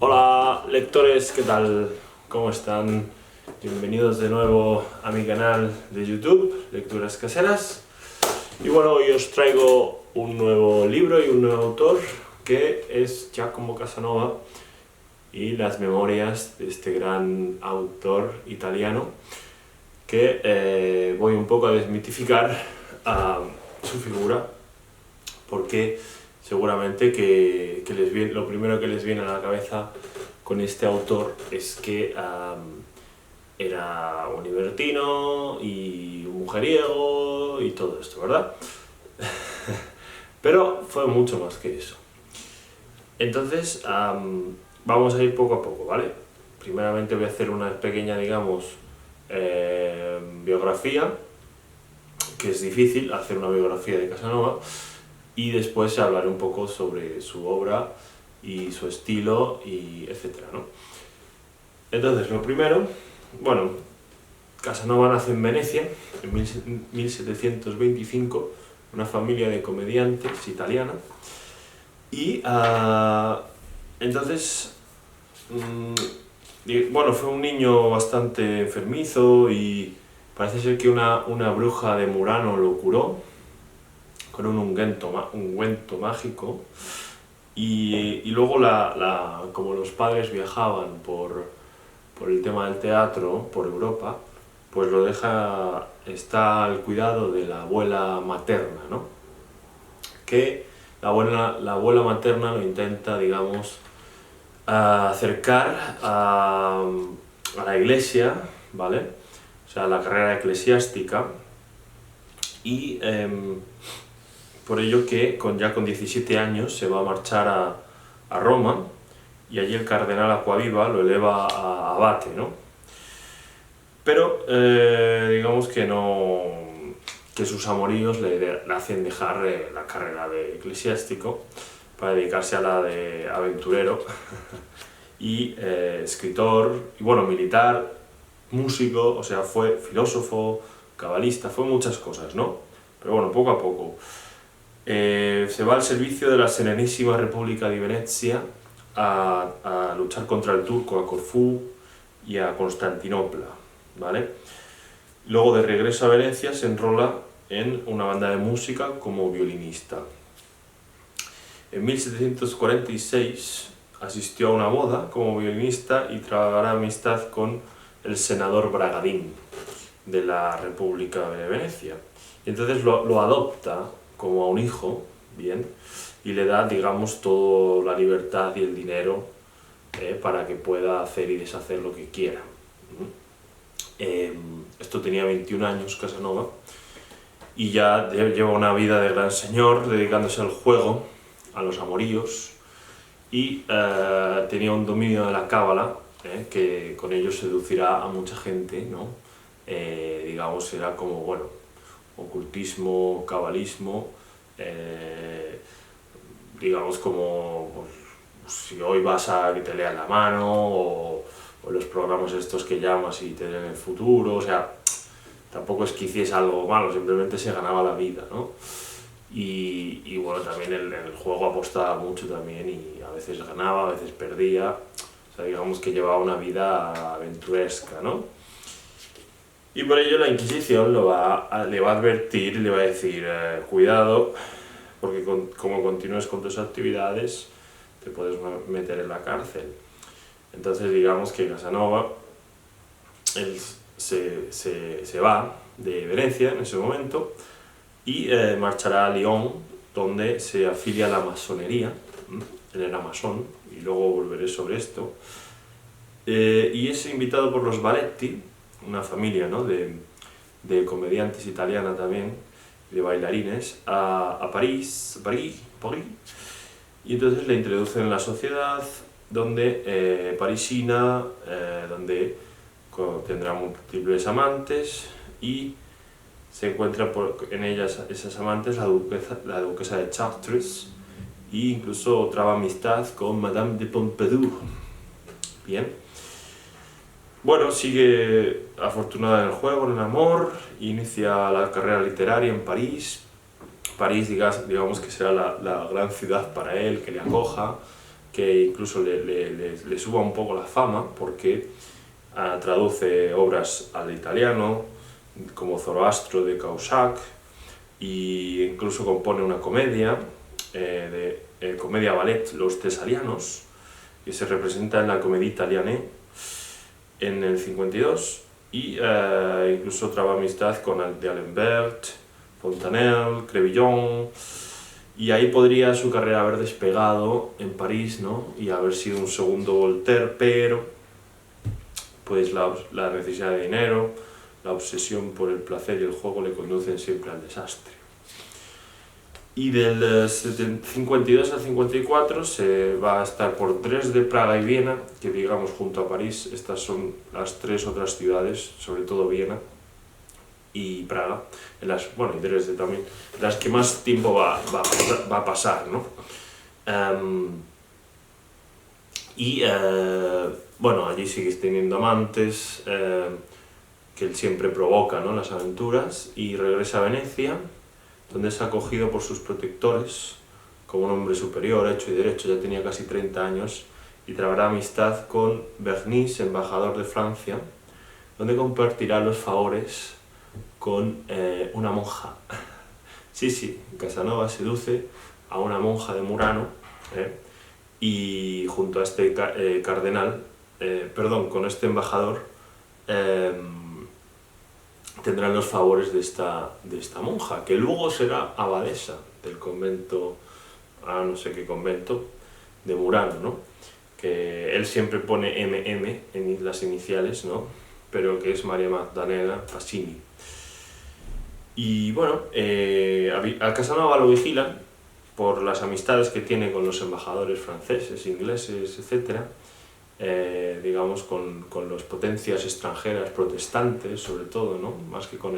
Hola lectores, ¿qué tal? ¿Cómo están? Bienvenidos de nuevo a mi canal de YouTube, Lecturas Caseras. Y bueno, hoy os traigo un nuevo libro y un nuevo autor, que es Giacomo Casanova y las memorias de este gran autor italiano, que voy un poco a desmitificar su figura, porque seguramente que lo primero que les viene a la cabeza con este autor es que era un libertino y un mujeriego y todo esto, ¿verdad? Pero fue mucho más que eso. Entonces, vamos a ir poco a poco, ¿vale? Primeramente voy a hacer una pequeña, digamos, biografía, que es difícil hacer una biografía de Casanova, y después hablaré un poco sobre su obra y su estilo, y etcétera, ¿no? Entonces, lo primero, bueno, Casanova nace en Venecia en 1725, una familia de comediantes italiana, y entonces, bueno, fue un niño bastante enfermizo y parece ser que una bruja de Murano lo curó con un ungüento mágico, y luego como los padres viajaban por el tema del teatro por Europa, pues está al cuidado de la abuela materna, ¿no? Que la abuela materna lo intenta, digamos, acercar a la iglesia, ¿vale? O sea, a la carrera eclesiástica, y por ello que ya con 17 años se va a marchar a Roma, y allí el cardenal Acquaviva lo eleva a abate, ¿no? Pero digamos que sus amoríos le hacen dejar la carrera de eclesiástico para dedicarse a la de aventurero y escritor, y bueno, militar, músico, o sea, fue filósofo, cabalista, fue muchas cosas, ¿no? Pero bueno, poco a poco. Se va al servicio de la Serenísima República de Venecia a luchar contra el turco, a Corfú y a Constantinopla, ¿vale? Luego, de regreso a Venecia, se enrola en una banda de música como violinista. En 1746 asistió a una boda como violinista y trabará amistad con el senador Bragadín de la República de Venecia. Y entonces lo adopta como a un hijo, bien, y le da, digamos, toda la libertad y el dinero para que pueda hacer y deshacer lo que quiera. Esto tenía 21 años Casanova, y ya lleva una vida de gran señor, dedicándose al juego, a los amoríos, y tenía un dominio de la cábala, que con ello seducirá a mucha gente, ¿no? Digamos, era como, bueno, ocultismo, cabalismo, digamos, como pues, si hoy vas a que te lean la mano, o los programas estos que llamas y te leen el futuro, o sea, tampoco es que hiciese algo malo, simplemente se ganaba la vida, ¿no? Y bueno, también el juego apostaba mucho también, y a veces ganaba, a veces perdía, o sea, digamos que llevaba una vida aventuresca, ¿no? Y por ello la Inquisición le va a advertir y le va a decir, cuidado, porque como continúes con tus actividades te puedes meter en la cárcel. Entonces digamos que Casanova, él se va de Venecia en ese momento, y marchará a Lyon, donde se afilia a la masonería. Él era masón, y luego volveré sobre esto. Y es invitado por los Valetti, una familia, ¿no?, de comediantes italiana también, de bailarines, a París, y entonces le introducen en la sociedad donde parisina, donde tendrá múltiples amantes, y se encuentra en ellas, esas amantes, la duquesa de Chartres, e incluso traba amistad con Madame de Pompadour. Bien. Bueno, sigue afortunada en el juego, en el amor, inicia la carrera literaria en París. París, digamos que será la gran ciudad para él, que le acoja, que incluso le suba un poco la fama, porque traduce obras al italiano, como Zoroastro de Causac, e incluso compone una comedia, comedia ballet Los Tesalianos, que se representa en la Comédie Italienne en el 52, y incluso traba amistad con D'Alembert, Fontanelle, Crébillon, y ahí podría su carrera haber despegado en París, ¿no? Y haber sido un segundo Voltaire, pero pues la necesidad de dinero, la obsesión por el placer y el juego le conducen siempre al desastre. Y del 52 al 54 se va a estar por Dresde, Praga y Viena, que digamos junto a París, estas son las tres otras ciudades, sobre todo Viena y Praga, y Dresde también, las que más tiempo va a pasar, ¿no? Allí sigues teniendo amantes, que él siempre provoca, ¿no?, las aventuras, y regresa a Venecia, donde es acogido por sus protectores como un hombre superior, hecho y derecho. Ya tenía casi 30 años, y trabará amistad con Bernis, embajador de Francia, donde compartirá los favores con una monja. Sí, Casanova seduce a una monja de Murano, y junto a este con este embajador, tendrán los favores de esta monja, que luego será abadesa del convento, no sé qué convento, de Murano, ¿no? Que él siempre pone MM en las iniciales, ¿no? Pero que es María Magdalena Pasini. Y bueno, a Casanova lo vigilan por las amistades que tiene con los embajadores franceses, ingleses, etc., digamos con las potencias extranjeras protestantes, sobre todo, ¿no? Más que con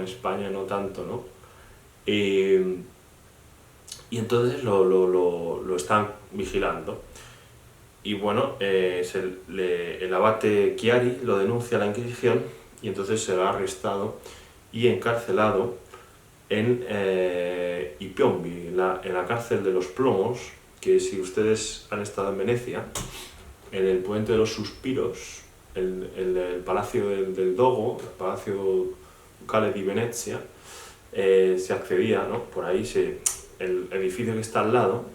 España, no tanto, ¿no? Y entonces lo están vigilando. Y bueno, el abate Chiari lo denuncia a la Inquisición, y entonces será arrestado y encarcelado en Ipiombi, en la cárcel de los Plomos, que si ustedes han estado en Venecia, en el Puente de los Suspiros, el Palacio del Dogo, el Palacio Ducale di Venezia, se accedía, ¿no? Por ahí el edificio que está al lado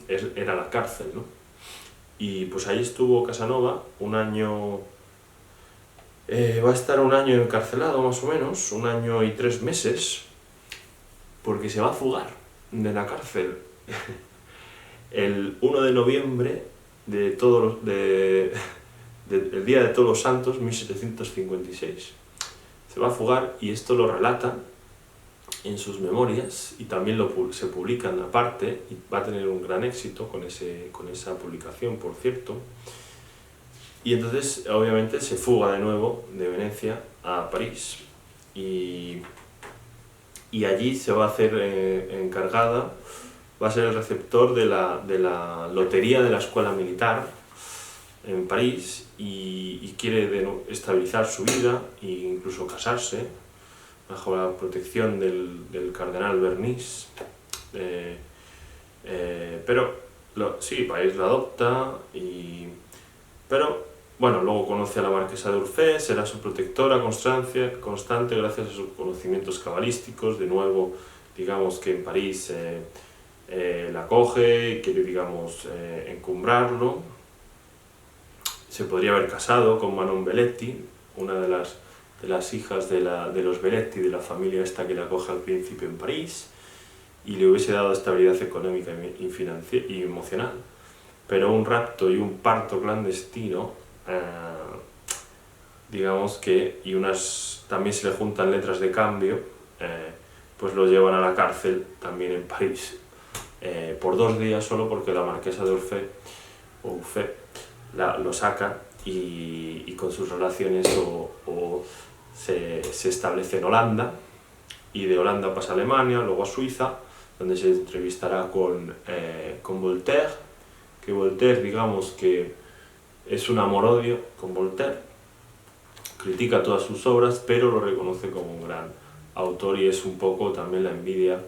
era la cárcel, ¿no? Y pues ahí estuvo Casanova un año. Va a estar un año encarcelado, más o menos, 1 año y 3 meses, porque se va a fugar de la cárcel el 1 de noviembre del Día de Todos los Santos, 1756. Se va a fugar, y esto lo relata en sus memorias, y también se publica en aparte, y va a tener un gran éxito con esa publicación, por cierto. Y entonces, obviamente, se fuga de nuevo de Venecia a París, y allí se va a hacer encargada, va a ser el receptor de la lotería de la escuela militar en París, y quiere estabilizar su vida e incluso casarse bajo la protección del cardenal Bernis. París la adopta, pero bueno, luego conoce a la marquesa de Urfé, será su protectora constante gracias a sus conocimientos cabalísticos. De nuevo, digamos que en París la acoge y quiere, digamos, encumbrarlo. Se podría haber casado con Manon Belletti, una de las hijas de los Belletti, de la familia esta que le acoge al príncipe en París, y le hubiese dado estabilidad económica y emocional. Pero un rapto y un parto clandestino, digamos que, también se le juntan letras de cambio, pues lo llevan a la cárcel también en París, por 2 días solo, porque la marquesa de Urfé lo saca, y con sus relaciones se establece en Holanda, y de Holanda pasa a Alemania, luego a Suiza, donde se entrevistará con Voltaire, que Voltaire, digamos que es un amor-odio con Voltaire, critica todas sus obras, pero lo reconoce como un gran autor, y es un poco también la envidia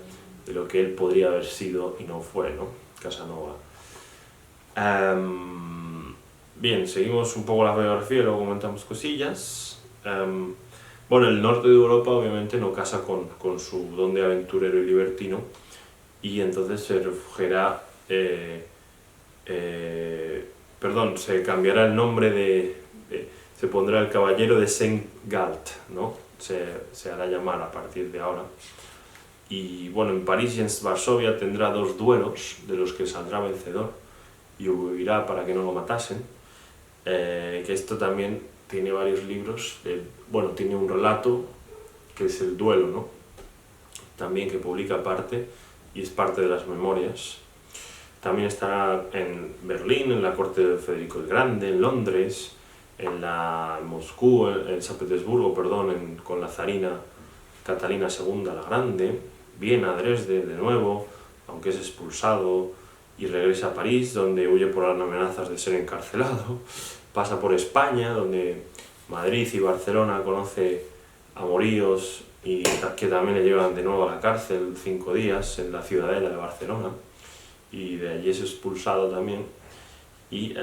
de lo que él podría haber sido y no fue, ¿no? Casanova. Bien, seguimos un poco la biografía y luego comentamos cosillas. Bueno, el norte de Europa obviamente no casa con su don de aventurero y libertino, y entonces se refugiará, se cambiará el nombre se pondrá el caballero de Saint-Galt, ¿no? Se hará llamar a partir de ahora. Y bueno, en París y en Varsovia tendrá 2 duelos, de los que saldrá vencedor y huirá para que no lo matasen. Que esto también tiene varios libros, bueno, tiene un relato que es el duelo, ¿no? También, que publica aparte y es parte de las memorias. También estará en Berlín, en la corte de Federico el Grande, en Londres, en Moscú, en San Petersburgo, perdón, con la zarina Catalina II la Grande, Viena, Dresde de nuevo, aunque es expulsado, y regresa a París, donde huye por las amenazas de ser encarcelado. Pasa por España, donde Madrid y Barcelona conoce amoríos y que también le llevan de nuevo a la cárcel 5 días en la Ciudadela de Barcelona, y de allí es expulsado también, y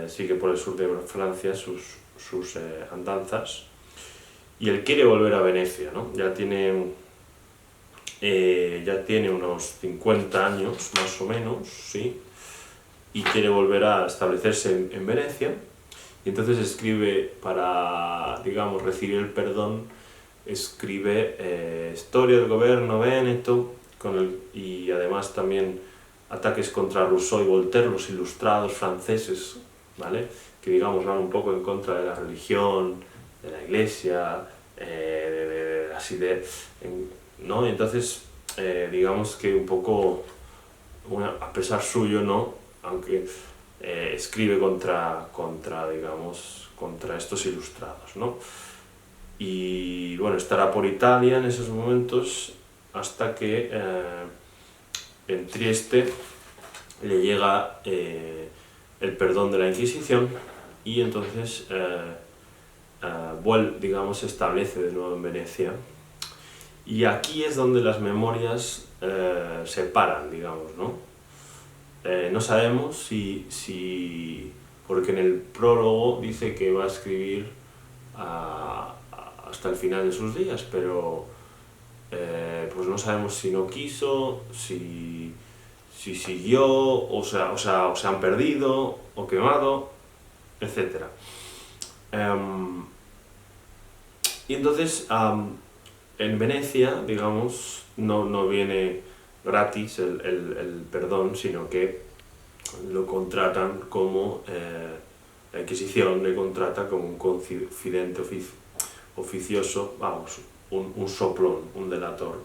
sigue por el sur de Francia sus andanzas, y él quiere volver a Venecia, ¿no? Ya tiene unos 50 años más o menos, ¿sí? Y quiere volver a establecerse en Venecia, y entonces escribe, para, digamos, recibir el perdón, escribe Historia del Gobierno Véneto, y además también ataques contra Rousseau y Voltaire, los ilustrados franceses, ¿vale? Que, digamos, van un poco en contra de la religión, de la iglesia, de las ideas, ¿no? Y entonces, digamos que un poco, a pesar suyo, ¿no? Aunque escribe contra estos ilustrados, ¿no? Y bueno, estará por Italia en esos momentos hasta que en Trieste le llega el perdón de la Inquisición, y entonces se establece de nuevo en Venecia. Y aquí es donde las memorias se paran, digamos, ¿no? No sabemos si porque en el prólogo dice que va a escribir hasta el final de sus días, pero pues no sabemos si no quiso, si siguió, o se han perdido, o quemado, etc. Y entonces, en Venecia, digamos, no viene gratis el perdón, sino que lo contratan como, la Inquisición le contrata como un confidente oficioso, vamos, un soplón, un delator,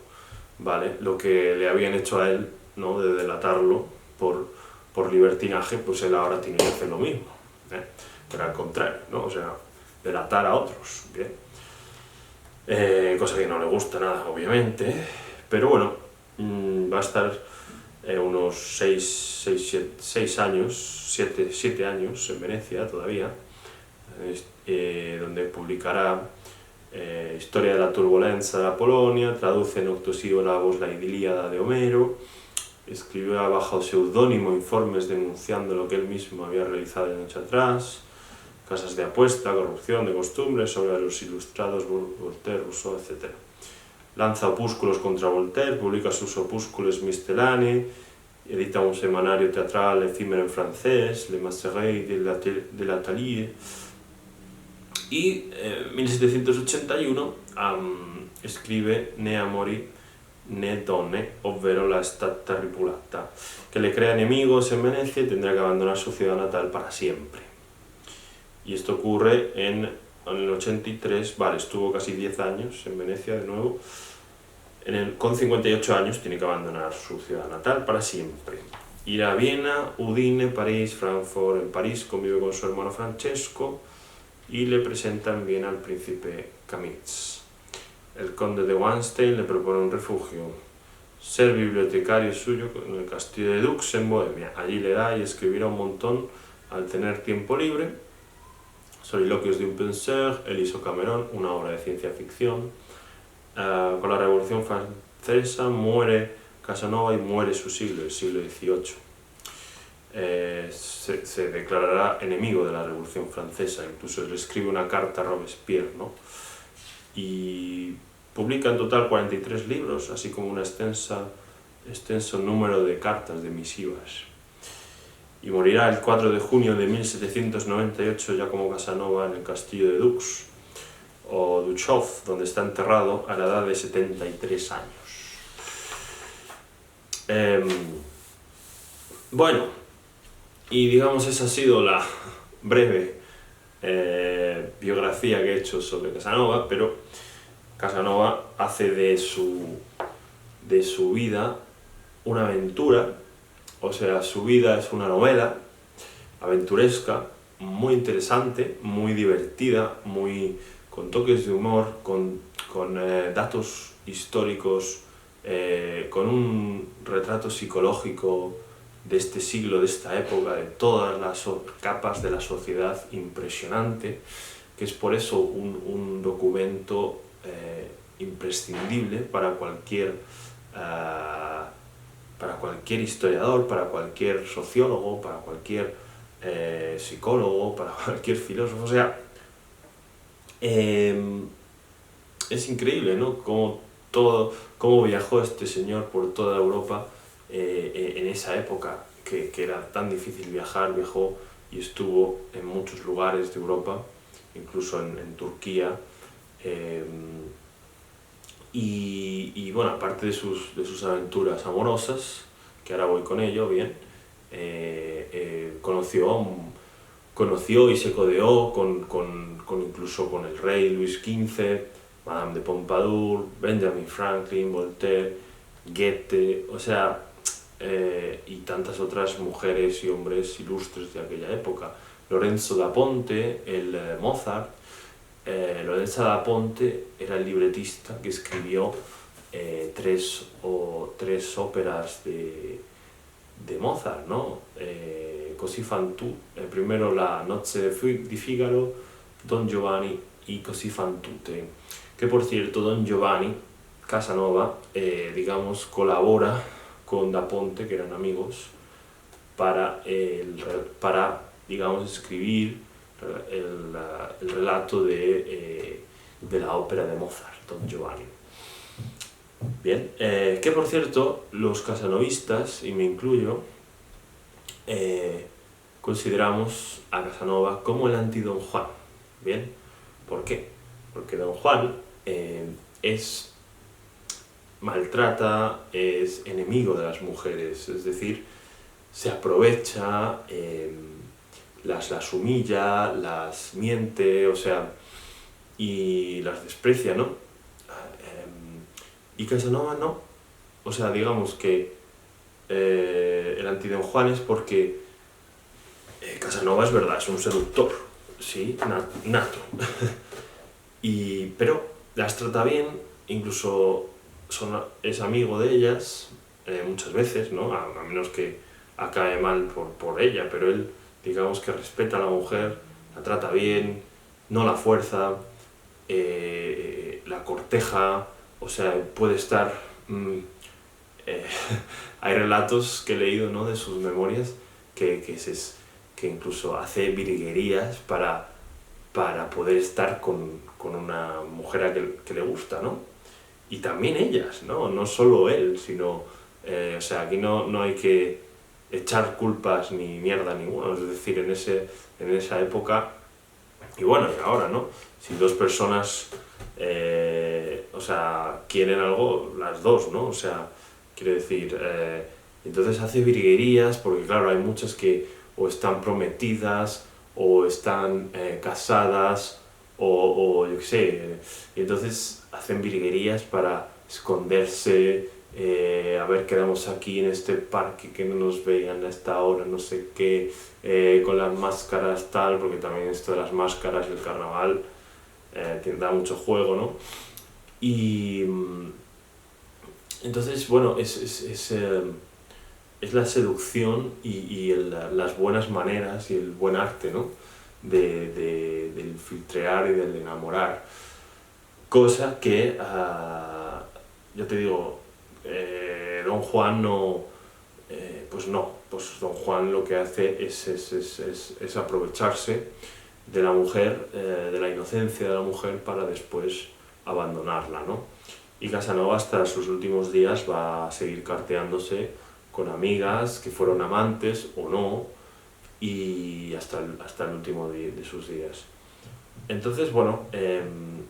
¿vale? Lo que le habían hecho a él, ¿no?, de delatarlo por libertinaje, pues él ahora tiene que hacer lo mismo, ¿eh? Pero al contrario, ¿no? O sea, delatar a otros, ¿bien? Cosa que no le gusta nada, obviamente, pero bueno, va a estar unos 7 años en Venecia todavía, donde publicará Historia de la turbulencia de la Polonia, traduce en octosílabos la Ilíada de Homero, escribió bajo seudónimo informes denunciando lo que él mismo había realizado de noche atrás, casas de apuesta, corrupción de costumbres, sobre los ilustrados Voltaire, Rousseau, etc. Lanza opúsculos contra Voltaire, publica sus opúsculos misceláneos, edita un semanario teatral efímero en francés, Le Masseret de l'Atelier, y en 1781 escribe Ne amori ne donne, ovvero La Stata Ripulata, que le crea enemigos en Venecia y tendrá que abandonar su ciudad natal para siempre. Y esto ocurre en el 83, estuvo casi 10 años en Venecia de nuevo. Con 58 años tiene que abandonar su ciudad natal para siempre. Irá a Viena, Udine, París, Frankfurt. En París convive con su hermano Francesco y le presenta en Viena al príncipe Kamitz. El conde de Wanstein le propone un refugio, ser bibliotecario suyo en el castillo de Dux en Bohemia. Allí leerá y escribirá un montón al tener tiempo libre. Soliloquios de un penseur, Eliso Cameron, una obra de ciencia ficción. Con la Revolución Francesa muere Casanova y muere su siglo, el siglo XVIII. se declarará enemigo de la Revolución Francesa, incluso le escribe una carta a Robespierre, ¿no? Y publica en total 43 libros, así como un extenso número de cartas, de misivas. Y morirá el 4 de junio de 1798 ya como Casanova en el castillo de Dux, o Duchov, donde está enterrado a la edad de 73 años. Bueno, y digamos esa ha sido la breve biografía que he hecho sobre Casanova, pero Casanova hace de su vida una aventura, o sea, su vida es una novela aventuresca, muy interesante, muy divertida, con toques de humor, con datos históricos, con un retrato psicológico de este siglo, de esta época, de todas las capas de la sociedad impresionante, que es por eso un documento imprescindible para cualquier historiador, para cualquier sociólogo, para cualquier psicólogo, para cualquier filósofo. O sea, es increíble, ¿no? Cómo viajó este señor por toda Europa en esa época que era tan difícil viajar. Viajó y estuvo en muchos lugares de Europa, incluso en Turquía. Y bueno, aparte de sus aventuras amorosas, que ahora voy con ello, bien, conoció y se codeó incluso con el rey Luis XV, Madame de Pompadour, Benjamin Franklin, Voltaire, Goethe, o sea, y tantas otras mujeres y hombres ilustres de aquella época. Lorenzo da Ponte, el Mozart. Lorenzo da Ponte era el libretista que escribió tres óperas de Mozart, ¿no? Così fan tutte, primero la Nozze di Figaro, Don Giovanni y Così fan tutte. Que por cierto, Don Giovanni, Casanova, digamos, colabora con da Ponte, que eran amigos, para digamos, escribir el relato de la ópera de Mozart, Don Giovanni. Bien, que por cierto, los casanovistas, y me incluyo, consideramos a Casanova como el anti-Don Juan. Bien, ¿por qué? Porque Don Juan maltrata, es enemigo de las mujeres, es decir, se aprovecha, las humilla, las miente, o sea, y las desprecia, ¿no? Y Casanova no. O sea, digamos que el anti-Don Juan es porque Casanova es verdad, es un seductor, sí, nato. Pero las trata bien, incluso es amigo de ellas muchas veces, ¿no? A menos que acabe mal por ella, pero él, digamos que respeta a la mujer, la trata bien, no la fuerza, la corteja, o sea, puede estar... hay relatos que he leído, ¿no?, de sus memorias que incluso hace virguerías para poder estar con una mujer que le gusta, ¿no? Y también ellas, ¿no? No solo él, sino... o sea, aquí no hay que echar culpas ni mierda ninguna, es decir, en esa época, y bueno, y ahora, ¿no? Si dos personas, o sea, quieren algo, las dos, ¿no? O sea, quiero decir, entonces hace virguerías, porque claro, hay muchas que o están prometidas, o están casadas, o yo qué sé, y entonces hacen virguerías para esconderse, a ver, quedamos aquí en este parque, que no nos vean a esta hora, no sé qué, con las máscaras tal, porque también esto de las máscaras y el carnaval da mucho juego, ¿no? Y entonces, bueno, es la seducción y las buenas maneras y el buen arte, ¿no?, del filtrear y del enamorar, cosa que, ya te digo, Don Juan no pues no, pues don Juan lo que hace es aprovecharse de la mujer, de la inocencia de la mujer para después abandonarla, ¿no? Y Casanova hasta sus últimos días va a seguir carteándose con amigas que fueron amantes o no, y hasta el último de sus días. Entonces, bueno,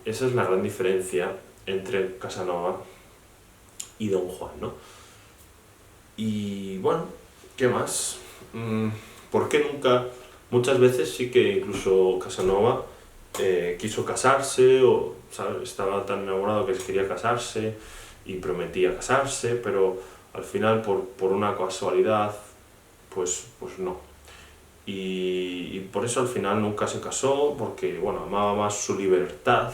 esa es la gran diferencia entre Casanova y don Juan, ¿no? Y bueno, ¿qué más? ¿Por qué nunca? Muchas veces sí que incluso Casanova quiso casarse, o ¿sabes? Estaba tan enamorado que quería casarse y prometía casarse, pero al final por una casualidad, pues no. Y por eso al final nunca se casó, porque bueno, amaba más su libertad,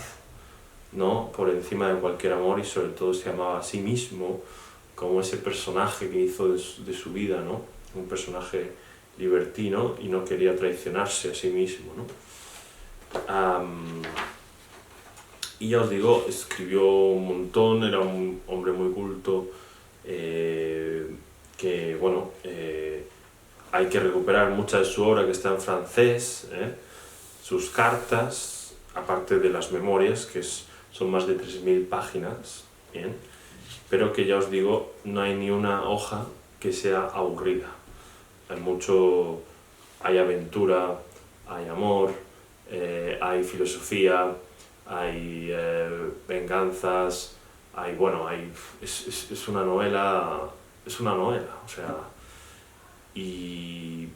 ¿no? Por encima de cualquier amor, y sobre todo se amaba a sí mismo, como ese personaje que hizo de su vida, ¿no? Un personaje libertino, y no quería traicionarse a sí mismo, ¿no? Y ya os digo, escribió un montón, era un hombre muy culto, que bueno, hay que recuperar mucha de su obra que está en francés, sus cartas, aparte de las memorias, que son más de 3000 páginas, ¿bien? Pero que ya os digo, no hay ni una hoja que sea aburrida. Hay aventura, hay amor, hay filosofía, hay venganzas, es una novela, o sea, y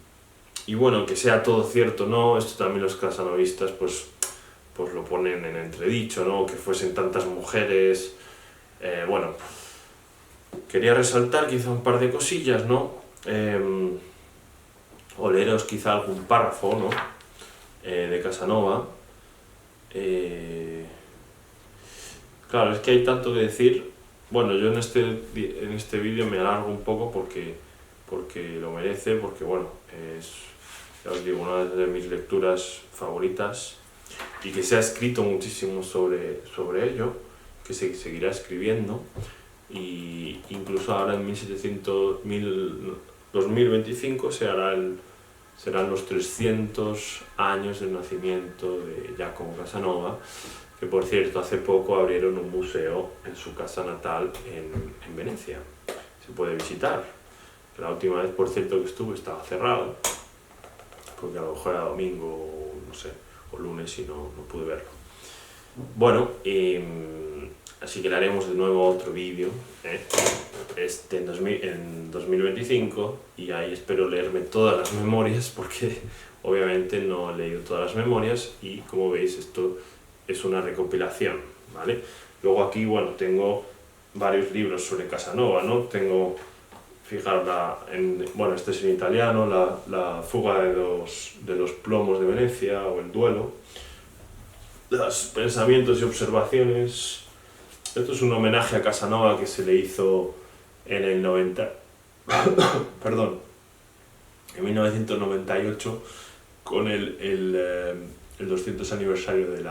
bueno, que sea todo cierto, ¿no? Esto también los casanovistas pues lo ponen en entredicho, ¿no? Que fuesen tantas mujeres, bueno, quería resaltar quizá un par de cosillas, ¿no? O leeros quizá algún párrafo, ¿no? De Casanova. Claro, es que hay tanto que decir. Bueno, yo en este vídeo me alargo un poco porque lo merece, porque bueno, es, ya os digo, una de mis lecturas favoritas, y que se ha escrito muchísimo sobre ello, que se seguirá escribiendo, y incluso ahora en 2025 serán los 300 años del nacimiento de Giacomo Casanova, que por cierto hace poco abrieron un museo en su casa natal en Venecia. Se puede visitar. La última vez, por cierto, que estuve estaba cerrado, porque a lo mejor era domingo, no sé, o lunes, y no pude verlo. Bueno, así que le haremos de nuevo otro vídeo en 2025, y ahí espero leerme todas las memorias, porque obviamente no he leído todas las memorias, y como veis esto es una recopilación, ¿vale? Luego aquí, bueno, tengo varios libros sobre Casanova, ¿no? Tengo, fijaros, bueno, este es en italiano, la fuga de los plomos de Venecia, o el duelo, los pensamientos y observaciones. Esto es un homenaje a Casanova que se le hizo en el 1998, con el 200 aniversario de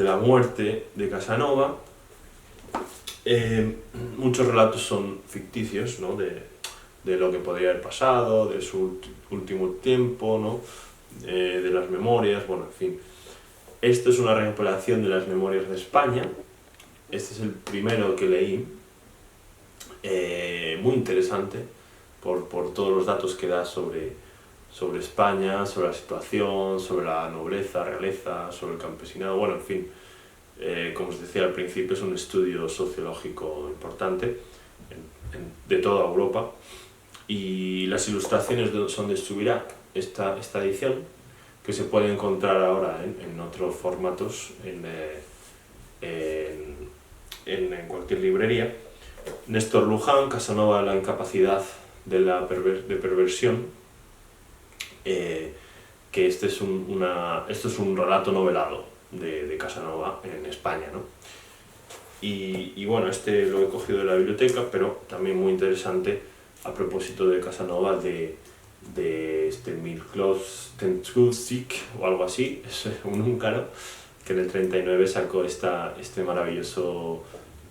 la muerte de Casanova. Muchos relatos son ficticios, ¿no? de lo que podría haber pasado, de su último tiempo, ¿no? De las memorias, bueno, en fin. Esto es una recopilación de las memorias de España. Este es el primero que leí, muy interesante por todos los datos que da sobre España, sobre la situación, sobre la nobleza, realeza, sobre el campesinado, bueno, en fin. Como os decía al principio, es un estudio sociológico importante de toda Europa, y las ilustraciones son de Subirac, esta edición, que se puede encontrar ahora en otros formatos en cualquier librería. Néstor Luján, Casanova, la incapacidad de perversión, que esto es un relato novelado de Casanova en España, ¿no? Y bueno, este lo he cogido de la biblioteca, pero también muy interesante a propósito de Casanova, de Miroslav Tenčík o algo así, es un húngaro, que en el 39 sacó este maravilloso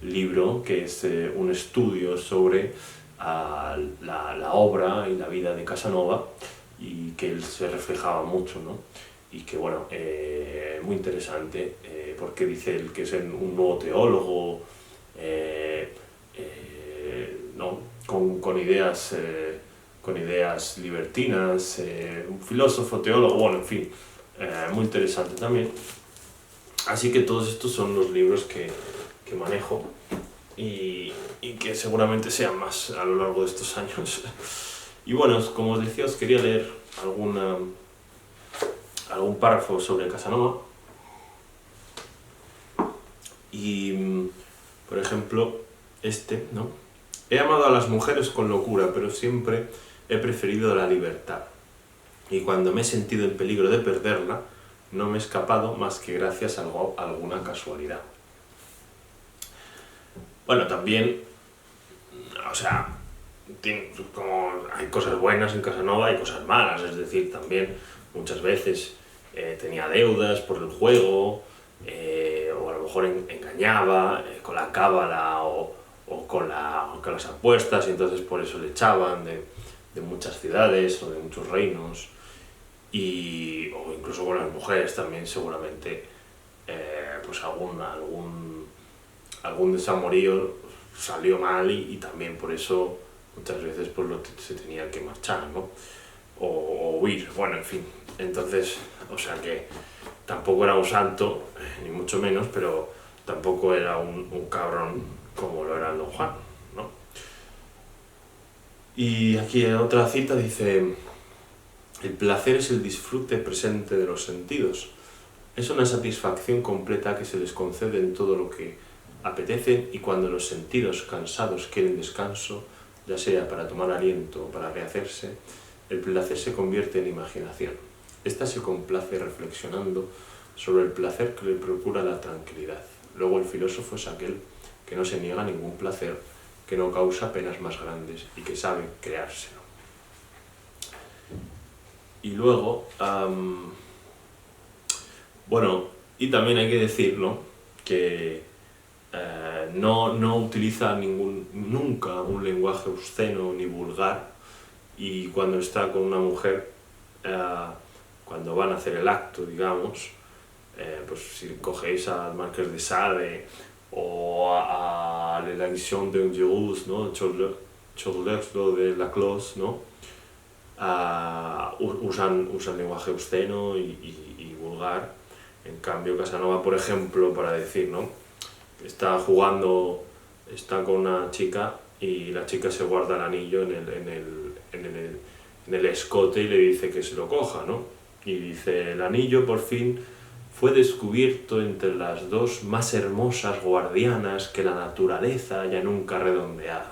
libro, que es un estudio sobre la obra y la vida de Casanova, y que él se reflejaba mucho, ¿no? Y que bueno, muy interesante, porque dice él que es un nuevo teólogo, ¿no? con ideas libertinas, un filósofo, teólogo, bueno, en fin, muy interesante también. Así que todos estos son los libros que manejo y que seguramente sean más a lo largo de estos años. Y bueno, como os decía, os quería leer algún párrafo sobre Casanova. Y, por ejemplo, ¿no? He amado a las mujeres con locura, pero siempre he preferido la libertad. Y cuando me he sentido en peligro de perderla, no me he escapado más que gracias a alguna casualidad. Bueno, también, o sea, como hay cosas buenas en Casanova, hay cosas malas, es decir, también muchas veces tenía deudas por el juego, o a lo mejor engañaba con la cábala o con las apuestas, y entonces por eso le echaban de muchas ciudades o de muchos reinos, o incluso con las mujeres también seguramente, pues algún desamorío salió mal y también por eso muchas veces pues se tenía que marchar, ¿no? O huir, bueno, en fin. Entonces, o sea que tampoco era un santo, ni mucho menos, pero tampoco era un cabrón como lo era el Don Juan, ¿no? Y aquí en otra cita dice: el placer es el disfrute presente de los sentidos. Es una satisfacción completa que se les concede en todo lo que apetece, y cuando los sentidos cansados quieren descanso, ya sea para tomar aliento o para rehacerse, el placer se convierte en imaginación. Esta se complace reflexionando sobre el placer que le procura la tranquilidad. Luego el filósofo es aquel que no se niega a ningún placer, que no causa penas más grandes y que sabe creárselo. Y luego, bueno, y también hay que decir, ¿no?, que no utiliza nunca un lenguaje obsceno ni vulgar, y cuando está con una mujer, cuando van a hacer el acto, digamos, pues si cogéis al Marqués de Sade o a la edición de Angelus, ¿no?, Charles de Laclos, ¿no?, usan lenguaje obsceno y vulgar. En cambio Casanova, por ejemplo, para decir, ¿no?, está con una chica y la chica se guarda el anillo en el escote y le dice que se lo coja, ¿no? Y dice: el anillo por fin fue descubierto entre las dos más hermosas guardianas que la naturaleza haya nunca redondeado,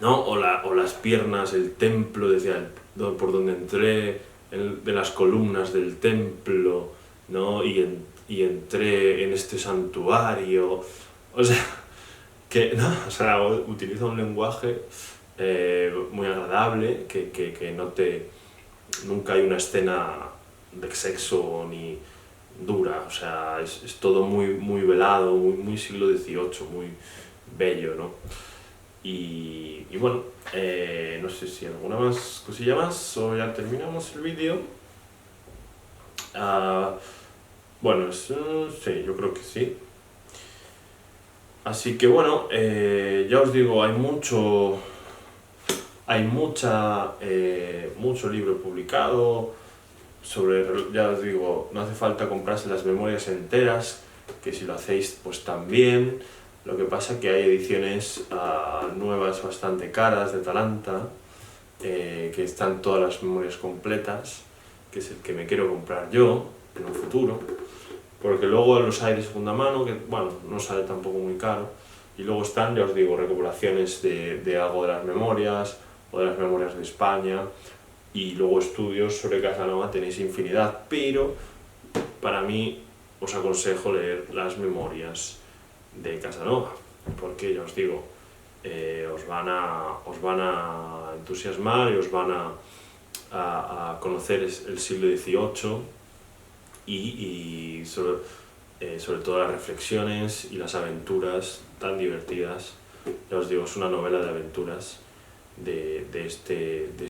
¿no? O las piernas, el templo, decía, por donde entré, de las columnas del templo, ¿no?, y entré en este santuario. O sea, que, ¿no?, o sea, utiliza un lenguaje muy agradable, que nunca hay una escena de sexo ni dura, o sea, es todo muy velado, muy siglo XVIII, muy bello, ¿no? Y bueno, no sé si alguna más cosilla más o ya terminamos el vídeo. Bueno, sí, yo creo que sí. Así que bueno, ya os digo, hay mucho libro publicado sobre, ya os digo, no hace falta comprarse las memorias enteras, que si lo hacéis pues también. Lo que pasa es que hay ediciones nuevas bastante caras de Talanta, que están todas las memorias completas, que es el que me quiero comprar yo en un futuro, porque luego los hay de segunda mano, que bueno, no sale tampoco muy caro, y luego están, ya os digo, recopilaciones de algo de las memorias, o de las memorias de España, y luego estudios sobre Casanova tenéis infinidad, pero para mí os aconsejo leer las memorias de Casanova, porque ya os digo, os van a entusiasmar y os van a conocer el siglo XVIII y sobre todo las reflexiones y las aventuras tan divertidas ya os digo, es una novela de aventuras de